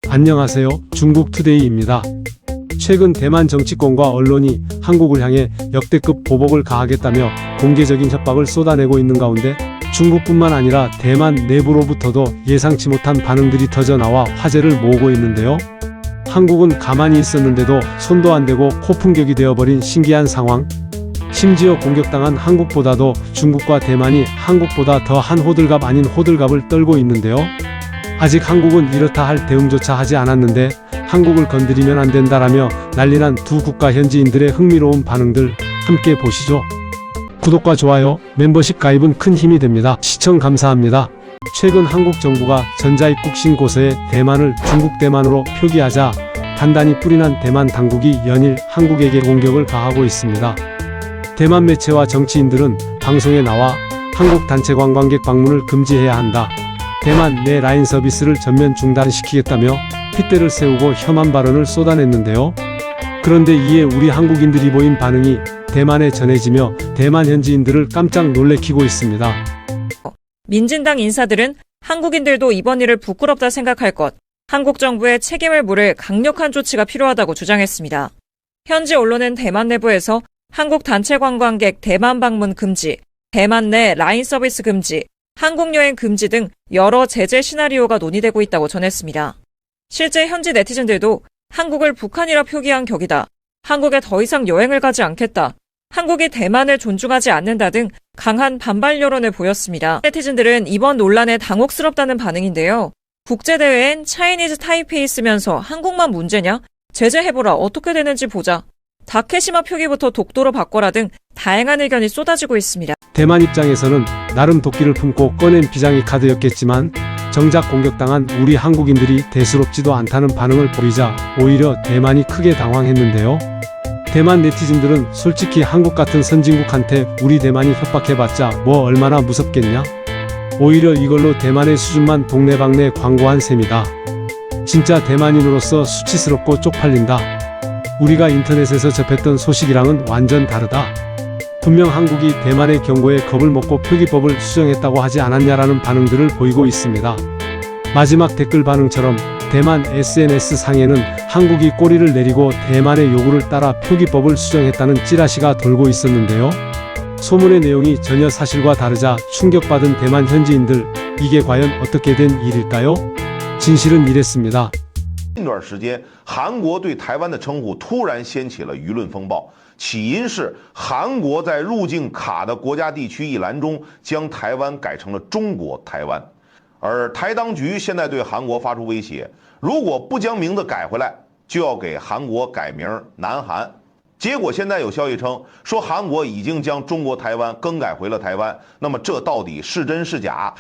안녕하세요. 중국투데이입니다. 최근 대만 정치권과 언론이 한국을 향해 역대급 보복을 가하겠다며 공개적인 협박을 쏟아내고 있는 가운데 중국뿐만 아니라 대만 내부로부터도 예상치 못한 반응들이 터져나와 화제를 모으고 있는데요. 한국은 가만히 있었는데도 손도 안 대고 코풍격이 되어버린 신기한 상황. 심지어 공격당한 한국보다도 중국과 대만이 한국보다 더한 호들갑 아닌 호들갑을 떨고 있는데요. 아직 한국은 이렇다 할 대응조차 하지 않았는데 한국을 건드리면 안 된다라며 난리난 두 국가 현지인들의 흥미로운 반응들 함께 보시죠. 구독과 좋아요, 멤버십 가입은 큰 힘이 됩니다. 시청 감사합니다. 최근 한국 정부가 전자입국 신고서에 대만을 중국 대만으로 표기하자 단단히 뿌리난 대만 당국이 연일 한국에게 공격을 가하고 있습니다. 대만 매체와 정치인들은 방송에 나와 한국 단체 관광객 방문을 금지해야 한다. 대만 내 라인 서비스를 전면 중단시키겠다며 핏대를 세우고 혐한 발언을 쏟아냈는데요. 그런데 이에 우리 한국인들이 보인 반응이 대만에 전해지며 대만 현지인들을 깜짝 놀래키고 있습니다. 민진당 인사들은 한국인들도 이번 일을 부끄럽다 생각할 것, 한국 정부의 책임을 물을 강력한 조치가 필요하다고 주장했습니다. 현지 언론은 대만 내부에서 한국 단체 관광객 대만 방문 금지, 대만 내 라인 서비스 금지, 한국 여행 금지 등 여러 제재 시나리오가 논의되고 있다고 전했습니다. 실제 현지 네티즌들도 한국을 북한이라 표기한 격이다, 한국에 더 이상 여행을 가지 않겠다, 한국이 대만을 존중하지 않는다 등 강한 반발 여론을 보였습니다. 네티즌들은 이번 논란에 당혹스럽다는 반응인데요. 국제대회엔 차이니즈 타이페이 쓰면서 한국만 문제냐? 제재해보라, 어떻게 되는지 보자. 다케시마 표기부터 독도로 바꿔라 등 다양한 의견이 쏟아지고 있습니다. 대만 입장에서는 나름 도끼를 품고 꺼낸 비장의 카드였겠지만 정작 공격당한 우리 한국인들이 대수롭지도 않다는 반응을 보이자 오히려 대만이 크게 당황했는데요. 대만 네티즌들은 솔직히 한국 같은 선진국한테 우리 대만이 협박해봤자 뭐 얼마나 무섭겠냐? 오히려 이걸로 대만의 수준만 동네방네 광고한 셈이다. 진짜 대만인으로서 수치스럽고 쪽팔린다. 우리가 인터넷에서 접했던 소식이랑은 완전 다르다. 분명 한국이 대만의 경고에 겁을 먹고 표기법을 수정했다고 하지 않았냐라는 반응들을 보이고 있습니다. 마지막 댓글 반응처럼 대만 SNS상에는 한국이 꼬리를 내리고 대만의 요구를 따라 표기법을 수정했다는 찌라시가 돌고 있었는데요. 소문의 내용이 전혀 사실과 다르자 충격받은 대만 현지인들, 이게 과연 어떻게 된 일일까요? 진실은 이랬습니다. 近段时间，韩国对台湾的称呼突然掀起了舆论风暴，起因是韩国在入境卡的国家地区一栏中将台湾改成了中国台湾，而台当局现在对韩国发出威胁，如果不将名字改回来，就要给韩国改名南韩。结果现在有消息称说韩国已经将中国台湾更改回了台湾，那么这到底是真是假？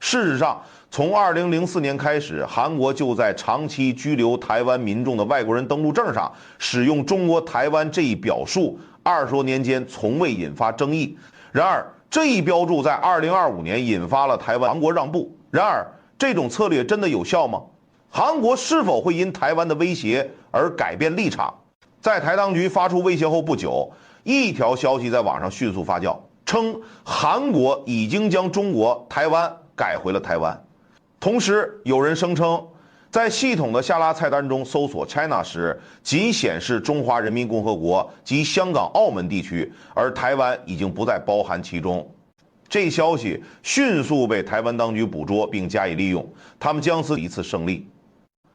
事实上，从2004年开始，韩国就在长期居留台湾民众的外国人登陆证上使用中国台湾这一表述，20多年间从未引发争议。然而，这一标注在2025年引发了台湾韩国让步。然而，这种策略真的有效吗？韩国是否会因台湾的威胁而改变立场？在台当局发出威胁后不久，一条消息在网上迅速发酵，称韩国已经将中国台湾改回了台湾。同时，有人声称，在系统的下拉菜单中搜索 China 时，仅显示中华人民共和国及香港、澳门地区，而台湾已经不再包含其中。这消息迅速被台湾当局捕捉并加以利用，他们将此一次胜利。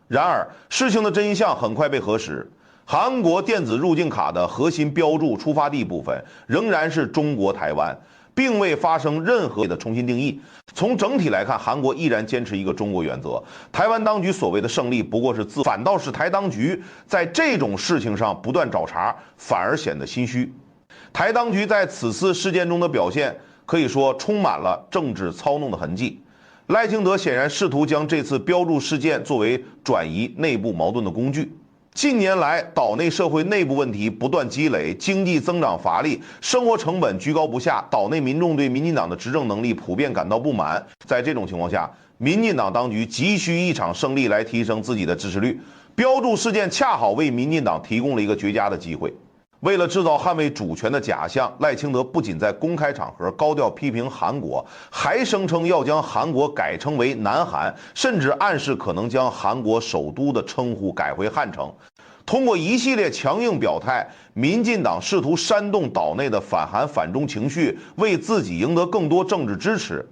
然而，事情的真相很快被核实。韩国电子入境卡的核心标注出发地部分仍然是中国台湾，并未发生任何的重新定义。从整体来看，韩国依然坚持一个中国原则。台湾当局所谓的胜利不过是反倒是台当局在这种事情上不断找茬，反而显得心虚。台当局在此次事件中的表现可以说充满了政治操弄的痕迹。赖清德显然试图将这次标注事件作为转移内部矛盾的工具。近年来，岛内社会内部问题不断积累，经济增长乏力，生活成本居高不下，岛内民众对民进党的执政能力普遍感到不满。在这种情况下，民进党当局急需一场胜利来提升自己的支持率，标注事件恰好为民进党提供了一个绝佳的机会。为了制造捍卫主权的假象，赖清德不仅在公开场合高调批评韩国，还声称要将韩国改称为南韩，甚至暗示可能将韩国首都的称呼改回汉城。通过一系列强硬表态，民进党试图煽动岛内的反韩反中情绪，为自己赢得更多政治支持。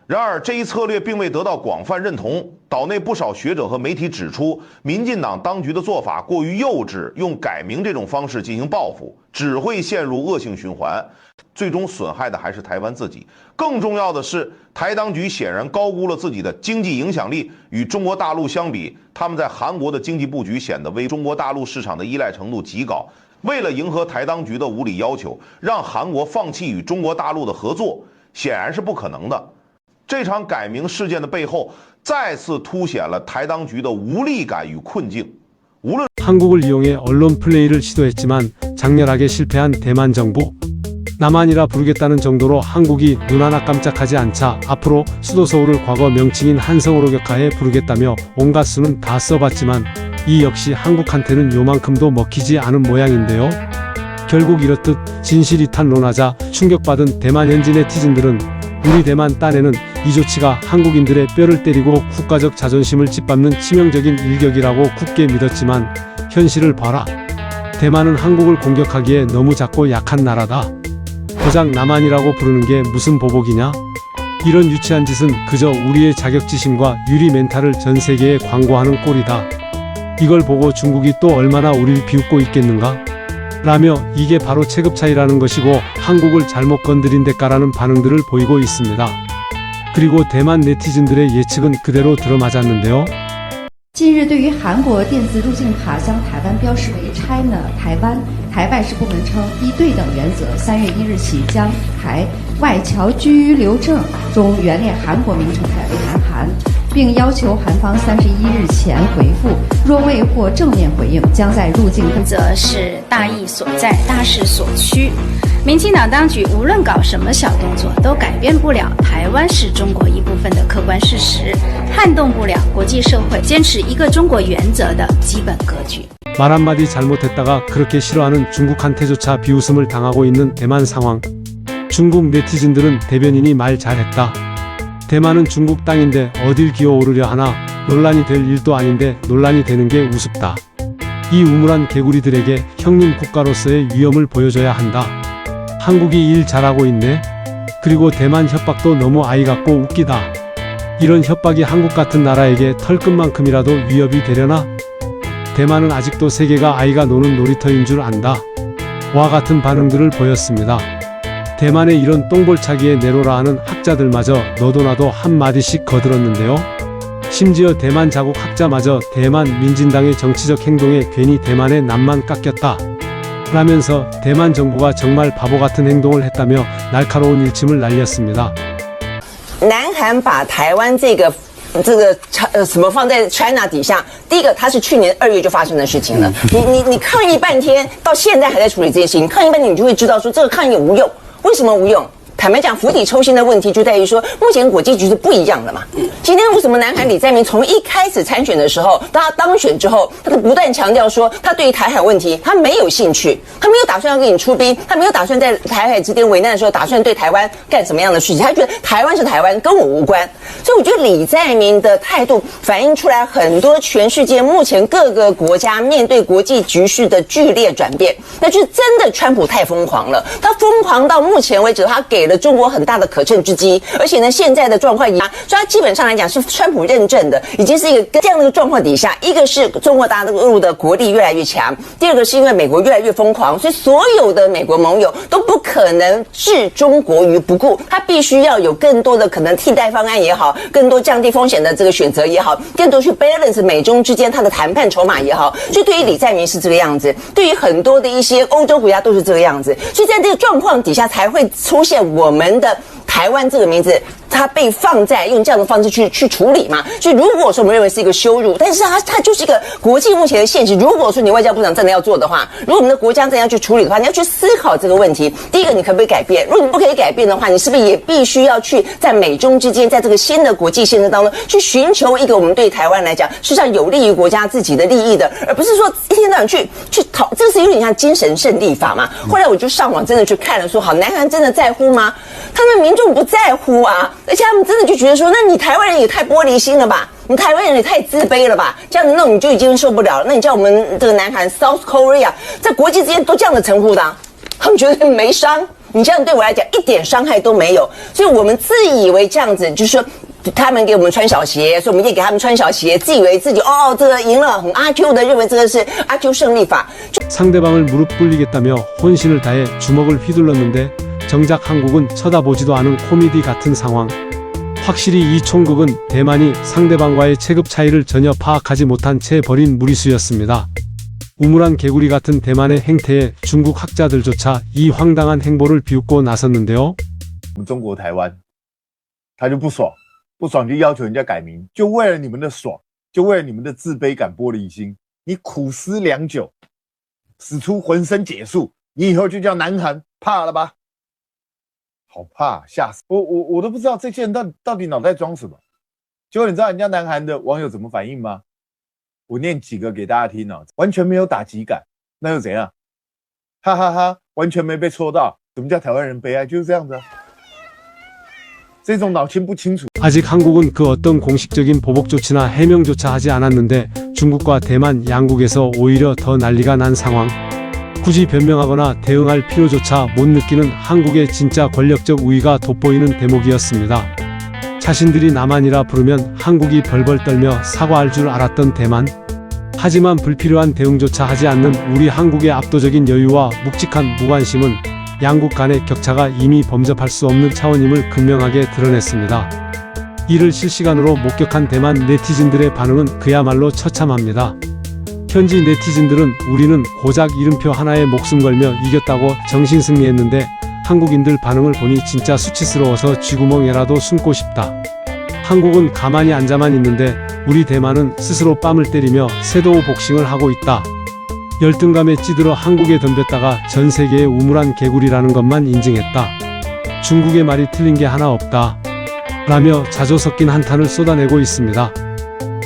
然而，这一策略并未得到广泛认同。岛内不少学者和媒体指出，民进党当局的做法过于幼稚，用改名这种方式进行报复，只会陷入恶性循环，最终损害的还是台湾自己。更重要的是，台当局显然高估了自己的经济影响力。与中国大陆相比，他们在韩国的经济布局显得为中国大陆市场的依赖程度极高。为了迎合台当局的无理要求，让韩国放弃与中国大陆的合作，显然是不可能的。这场改名事件的背后，再次凸显了台当局的无力感与困境。无论 한국을 이용해 언론 플레이를 시도했지만 장렬하게 실패한 대만 정부. 남한이라 부르겠다는 정도로 한국이 눈 하나 깜짝하지 않자 앞으로 수도 서울을 과거 명칭인 한성으로 격하해 부르겠다며 온갖 수는 다 써봤지만 이 역시 한국한테는 요만큼도 먹히지 않은 모양인데요. 결국 이렇듯 진실이탄론하자 충격받은 대만 현지 네티즌들은 우리 대만 딴에는 이 조치가 한국인들의 뼈를 때리고 국가적 자존심을 짓밟는 치명적인 일격이라고 굳게 믿었지만 현실을 봐라. 대만은 한국을 공격하기에 너무 작고 약한 나라다. 고작 남한이라고 부르는 게 무슨 보복이냐? 이런 유치한 짓은 그저 우리의 자격지심과 유리 멘탈을 전 세계에 광고하는 꼴이다. 이걸 보고 중국이 또 얼마나 우리를 비웃고 있겠는가? 라며 이게 바로 체급 차이라는 것이고 한국을 잘못 건드린 대가라는 반응들을 보이고 있습니다. 그리고 대만 네티즌들의 예측은 그대로 들어맞았는데요. 近日，对于韩国电子入境卡将台湾标示为 China 台湾，台办事部门称依对等原则，3月1日起将台外侨居留证中原列韩国名称改为南韩，并要求韩方31日前回复，若未获正面回应，将在入境原则是大义所在，大势所趋。民进党当局无论搞什么小动作，都改变不了台湾是中国一部分的客观事实，撼动不了国际社会坚持一个中国原则的基本格局。 말 한마디 잘못했다가 그렇게 싫어하는 중국한테조차 비웃음을 당하고 있는 대만 상황. 중국 네티즌들은 대변인이 말 잘했다. 대만은 중국 땅인데 어딜 기어오르려 하나. 논란이 될 일도 아닌데 논란이 되는 게 우습다. 이 우물한 개구리들에게 형님 국가로서의 위엄을 보여줘야 한다. 한국이 일 잘하고 있네. 그리고 대만 협박도 너무 아이 같고 웃기다. 이런 협박이 한국 같은 나라에게 털끝만큼이라도 위협이 되려나? 대만은 아직도 세계가 아이가 노는 놀이터인 줄 안다. 와 같은 반응들을 보였습니다. 대만의 이런 똥볼차기에 내로라 하는 학자들마저 너도나도 한마디씩 거들었는데요. 심지어 대만 자국 학자마저 대만 민진당의 정치적 행동에 괜히 대만의 낯만 깎였다. 라면서 대만 정부가 정말 바보 같은 행동을 했다며 날카로운 일침을 날렸습니다. 南韩把台湾这个什么放在 China 底下，第一个它是去年2月就发生的事情了。你抗议半天，到现在还在处理这件事情，抗议半天你就会知道说这个抗议无用。为什么无用？坦白讲，釜底抽薪的问题就在于说，目前国际局势不一样了嘛。今天为什么南韩李在明从一开始参选的时候，到他当选之后，他都不断强调说，他对于台海问题他没有兴趣，他没有打算要跟你出兵，他没有打算在台海之间为难的时候打算对台湾干什么样的事情，他觉得台湾是台湾，跟我无关。所以我觉得李在明的态度反映出来很多全世界目前各个国家面对国际局势的剧烈转变，那就是真的川普太疯狂了，他疯狂到目前为止，他给了中国很大的可乘之机，而且呢，现在的状况所以他基本上来讲是川普认证的，已经是一个这样的一个状况底下，一个是中国大陆的国力越来越强，第二个是因为美国越来越疯狂，所以所有的美国盟友都不可能置中国于不顾，他必须要有更多的可能替代方案也好，更多降低风险的这个选择也好，更多去 balance 美中之间他的谈判筹码也好，所以对于李在明是这个样子，对于很多的一些欧洲国家都是这个样子，所以在这个状况底下才会出现我们的台湾这个名字。它被放在用这样的方式去处理嘛？所以如果说我们认为是一个羞辱，但是它就是一个国际目前的现实。如果说你外交部长真的要做的话，如果我们的国家真的要去处理的话，你要去思考这个问题。第一个，你可不可以改变？如果你不可以改变的话，你是不是也必须要去在美中之间，在这个新的国际现实当中，去寻求一个我们对台湾来讲，实际上有利于国家自己的利益的，而不是说一天到晚去讨，这个是有点像精神胜利法嘛。后来我就上网真的去看了，说好，南韩真的在乎吗？他们民众不在乎啊，而且他们真的就觉得说，那你台湾人也太玻璃心了吧，你台湾人也太自卑了吧，这样子弄你就已经受不了了。那你叫我们这个南韩 South Korea 在国际之间都这样的称呼的啊，他们觉得没伤，你这样对我来讲一点伤害都没有，所以我们自以为这样子就是说。他们给我们穿小鞋，所以我们也给他们穿小鞋，自以为自己这个赢了，很阿 Q 的认为这个是阿 Q胜利法。 상대방을 무릎 꿇리겠다며 혼신을 다해 주먹을 휘둘렀는데 정작 한국은 쳐다보지도 않은 코미디 같은 상황. 확실히 이 총극은 대만이 상대방과의 체급 차이를 전혀 파악하지 못한 채 벌인 무리수였습니다. 우물안 개구리 같은 대만의 행태에 중국 학자들조차 이 황당한 행보를 비웃고 나섰는데요. 中国台湾，他就不爽，不爽就要求人家改名，就为了你们的爽，就为了你们的自卑感、玻璃心，你苦思良久，使出浑身解数，你以后就叫南韩，怕了吧？好怕，吓死我都不知道这些人到底脑袋装什么。结果你知道人家南韩的网友怎么反应吗？我念几个给大家听哦，完全没有打击感，那又怎样？哈哈哈，完全没被戳到。什么叫台湾人悲哀？就是这样子啊。 这种脑筋不清楚。 아직 한국은 그 어떤 공식적인 보복 조치나 해명조차 하지 않았는데 중국과 대만 양국에서 오히려 더 난리가 난 상황. 굳이 변명하거나 대응할 필요조차 못 느끼는 한국의 진짜 권력적 우위가 돋보이는 대목이었습니다. 자신들이 남한이라 부르면 한국이 벌벌 떨며 사과할 줄 알았던 대만. 하지만 불필요한 대응조차 하지 않는 우리 한국의 압도적인 여유와 묵직한 무관심은 양국 간의 격차가 이미 범접할 수 없는 차원임을 극명하게 드러냈습니다. 이를 실시간으로 목격한 대만 네티즌들의 반응은 그야말로 처참합니다. 현지 네티즌들은 우리는 고작 이름표 하나에 목숨 걸며 이겼다고 정신승리했는데 한국인들 반응을 보니 진짜 수치스러워서 쥐구멍에라도 숨고 싶다. 한국은 가만히 앉아만 있는데 우리 대만은 스스로 뺨을 때리며 섀도우 복싱을 하고 있다. 열등감에 찌들어 한국에 덤볐다가 전 세계의 우물안 개구리라는 것만 인증했다. 중국의 말이 틀린 게 하나 없다. 라며 자조 섞인 한탄을 쏟아내고 있습니다.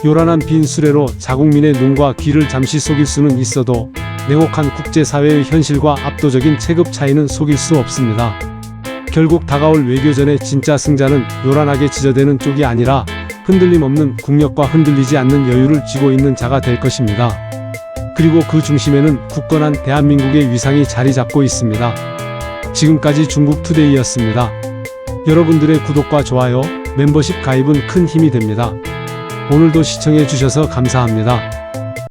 요란한 빈 수레로 자국민의 눈과 귀를 잠시 속일 수는 있어도 냉혹한 국제사회의 현실과 압도적인 체급 차이는 속일 수 없습니다. 결국 다가올 외교전의 진짜 승자는 요란하게 지저대는 쪽이 아니라 흔들림 없는 국력과 흔들리지 않는 여유를 쥐고 있는 자가 될 것입니다. 그리고 그 중심에는 굳건한 대한민국의 위상이 자리 잡고 있습니다. 지금까지 중국투데이였습니다. 여러분들의 구독과 좋아요, 멤버십 가입은 큰 힘이 됩니다. 오늘도 시청해 주셔서 감사합니다.